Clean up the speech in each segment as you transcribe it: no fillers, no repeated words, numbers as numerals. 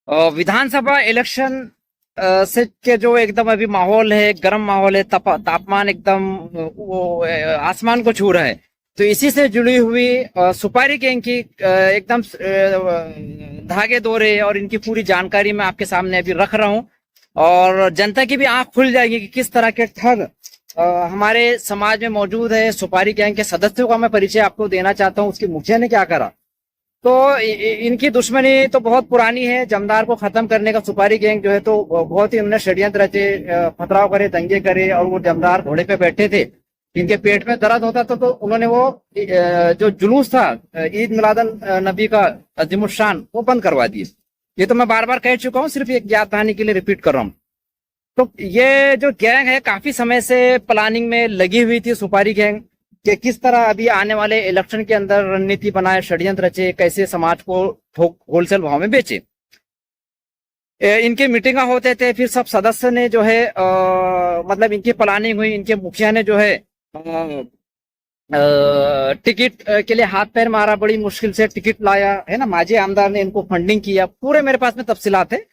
विधानसभा election से के जो एकदम अभी माहौल है, गर्म माहौल है, तापमान एकदम आसमान को छू रहा है। तो इसी से जुड़ी हुई सुपारी गैंग की एकदम धागे दौरे और इनकी पूरी जानकारी मैं आपके सामने अभी रख रहा हूं, और जनता की भी आंख खुल जाएगी कि किस तरह के ठग हमारे समाज में मौजूद है। सुपारी गैंग के सदस्यों का मैं परिचय आपको देना चाहता हूं, उसके मुखिया ने क्या करा। तो इनकी दुश्मनी तो बहुत पुरानी है। जमदार को खत्म करने का सुपारी गैंग जो है तो बहुत ही उन्होंने षड्यंत्र रचे, पथराव करे, दंगे करे, और वो जमदार घोड़े पे बैठे थे। इनके पेट में दर्द होता था तो उन्होंने वो जो जुलूस था ईद मिलादन नबी का अजीमुशान, वो बंद करवा दिए। ये तो मैं बार बार कह चुका हूँ, सिर्फ एक याद दहानी के लिए रिपीट कर रहा हूँ। तो ये जो गैंग है काफी समय से प्लानिंग में लगी हुई थी, सुपारी गैंग, कि किस तरह अभी आने वाले इलेक्शन के अंदर रणनीति बनाए, षड्यंत्र रचे, कैसे समाज को होलसेल भाव में बेचे। इनके मीटिंग होते थे, फिर सब सदस्य ने जो है मतलब इनकी प्लानिंग हुई। इनके मुखिया ने जो है टिकट के लिए हाथ पैर मारा, बड़ी मुश्किल से टिकट लाया, है ना। माजी आमदार ने इनको फंडिंग किया, पूरे मेरे पास में तफसीलात है।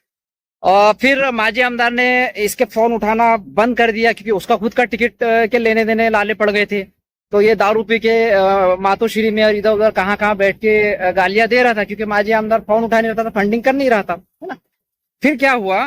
और फिर माजी आमदार ने इसके फोन उठाना बंद कर दिया, क्योंकि उसका खुद का टिकट के लेने देने लाले पड़ गए थे। तो ये दारू पी के मातोश्री में और इधर उधर कहाँ कहाँ बैठ के गालियां दे रहा था, क्योंकि माजी आमदार फोन उठा नहीं रहा था, फंडिंग कर नहीं रहा था, है ना। फिर क्या हुआ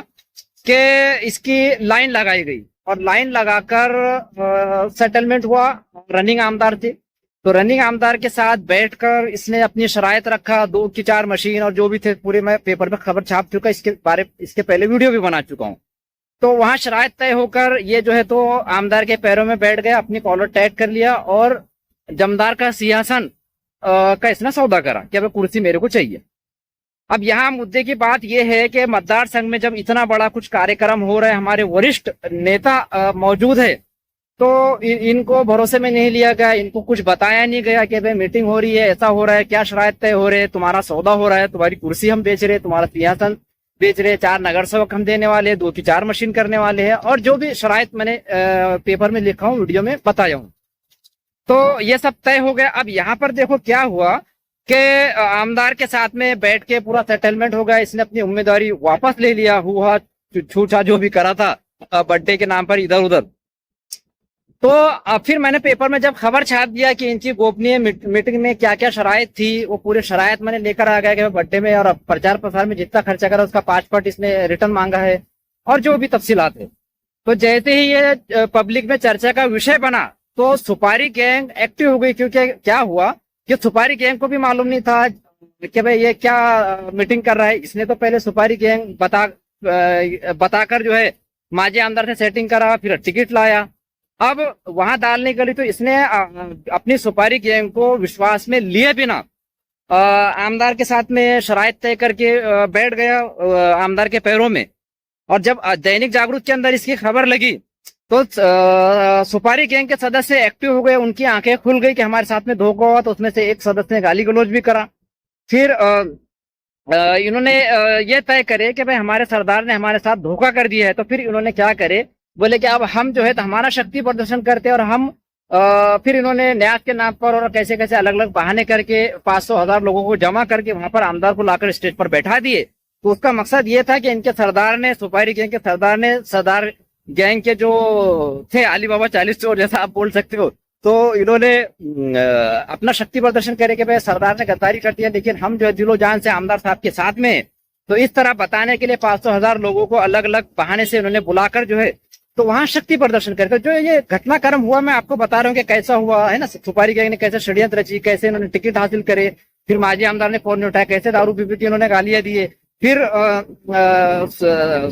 कि इसकी लाइन लगाई गई, और लाइन लगाकर सेटलमेंट हुआ। रनिंग आमदार थे, तो रनिंग आमदार के साथ बैठकर इसने अपनी शरायत रखा, 2 की 4 मशीन और जो भी थे पूरे, मैं पेपर में खबर छाप चुका, इसके पहले वीडियो भी बना चुका हूँ। तो वहां शरायत तय होकर ये जो है तो आमदार के पैरों में बैठ गया, अपनी कॉलर टाइट कर लिया, और जमदार का सिंहासन का इसने सौदा करा कि अब कुर्सी मेरे को चाहिए। अब यहाँ मुद्दे की बात यह है कि मतदार संघ में जब इतना बड़ा कुछ कार्यक्रम हो रहा है, हमारे वरिष्ठ नेता मौजूद है, तो इनको भरोसे में नहीं लिया गया, इनको कुछ बताया नहीं गया कि भाई मीटिंग हो रही है, ऐसा हो रहा है, क्या शरायत तय हो रहे हैं, तुम्हारा सौदा हो रहा है, तुम्हारी कुर्सी हम बेच रहे, तुम्हारा सिंहासन बेच रहे, 4 नगर सेवक हम देने वाले हैं, 2 की 4 मशीन करने वाले हैं, और जो भी शरायत मैंने पेपर में लिखा हूँ, वीडियो में बताया हूँ। तो ये सब तय हो गया। अब यहाँ पर देखो क्या हुआ कि आमदार के साथ में बैठ के पूरा सेटलमेंट हो गया, इसने अपनी उम्मीदवारी वापस ले लिया, हुआ छूछा जो भी करा था बर्थडे के नाम पर इधर उधर। तो फिर मैंने पेपर में जब खबर छाप दिया कि इनकी गोपनीय मीटिंग में क्या क्या शरायत थी, वो पूरे शरायत मैंने लेकर आ गया कि बर्थडे में और प्रचार प्रसार में जितना खर्चा करा उसका 5% इसने रिटर्न मांगा है, और जो भी तफसीलात है। तो जैसे ही ये पब्लिक में चर्चा का विषय बना, तो सुपारी गैंग एक्टिव हो गई, क्योंकि क्या हुआ कि सुपारी गैंग को भी मालूम नहीं था कि भाई ये क्या मीटिंग कर रहा है। इसने तो पहले सुपारी गैंग बताकर जो है माजी आमदार ने सेटिंग करा, फिर टिकट लाया। अब वहां डालने के लिए तो इसने अपनी सुपारी गैंग को विश्वास में लिए बिना आमदार के साथ में शरायत तय करके बैठ गया आमदार के पैरों में। और जब दैनिक जागरूक के अंदर इसकी खबर लगी, तो सुपारी गैंग के सदस्य एक्टिव हो गए, उनकी आंखें खुल गई कि हमारे साथ में धोखा हुआ। तो उसमें से एक सदस्य ने गाली गलौज भी करा। फिर इन्होंने ये तय करे कि भाई हमारे सरदार ने हमारे साथ धोखा कर दिया है। तो फिर इन्होंने क्या करे, बोले कि अब हम जो है तो हमारा शक्ति प्रदर्शन करते हैं, और हम फिर इन्होंने न्यास के नाम पर और कैसे कैसे अलग अलग बहाने करके 500,000 लोगों को जमा करके वहां पर आमदार को लाकर स्टेज पर बैठा दिए। तो उसका मकसद ये था कि इनके सरदार ने, सुपारी गैंग के सरदार ने, सरदार गैंग के जो थे अली बाबा 40 चोर जैसा आप बोल सकते हो, तो इन्होंने अपना शक्ति प्रदर्शन करे कि भाई सरदार ने गद्दारी कर दिया, लेकिन हम जो है दिलो जान से आमदार साहब के साथ में। तो इस तरह बताने के लिए 500,000 लोगों को अलग अलग बहाने से उन्होंने बुलाकर जो है तो वहां शक्ति प्रदर्शन करते। जो ये घटनाक्रम हुआ मैं आपको बता रहा हूँ कि कैसा हुआ, है ना। सुपारी गैंग ने कैसे षड्यंत्र रची, कैसे इन्होंने टिकट हासिल करे, फिर माजी आमदार ने फोन नहीं उठाया, कैसे दारू पी पी के इन्होंने गालियां दिए, फिर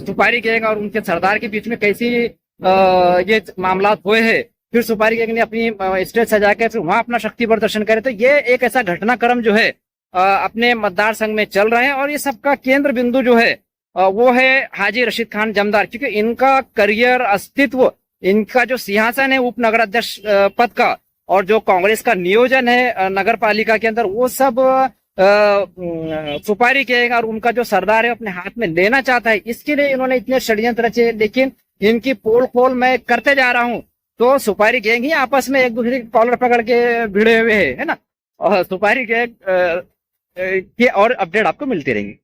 सुपारी गैंग और उनके सरदार के बीच में कैसी ये मामला हुए हैं। फिर सुपारी गैंग ने अपनी स्टेज सजा के फिर वहां अपना शक्ति प्रदर्शन करे। तो ये एक ऐसा घटनाक्रम जो है अपने मतदार संघ में चल रहे हैं, और ये सबका केंद्र बिंदु जो है वो है हाजी रशीद खान जमदार, क्योंकि इनका करियर, अस्तित्व, इनका जो सिंहासन है उप नगराध्यक्ष पद का, और जो कांग्रेस का नियोजन है नगर पालिका के अंदर, वो सब सुपारी गैंग और उनका जो सरदार है अपने हाथ में लेना चाहता है। इसके लिए इन्होंने इतने षड्यंत्र रचे, लेकिन इनकी पोल खोल मैं करते जा रहा हूं। तो सुपारी गैंग ही आपस में एक दूसरे की कॉलर पकड़ के भिड़े हुए है ना। और सुपारी गैंग की और अपडेट आपको मिलती रहेंगी।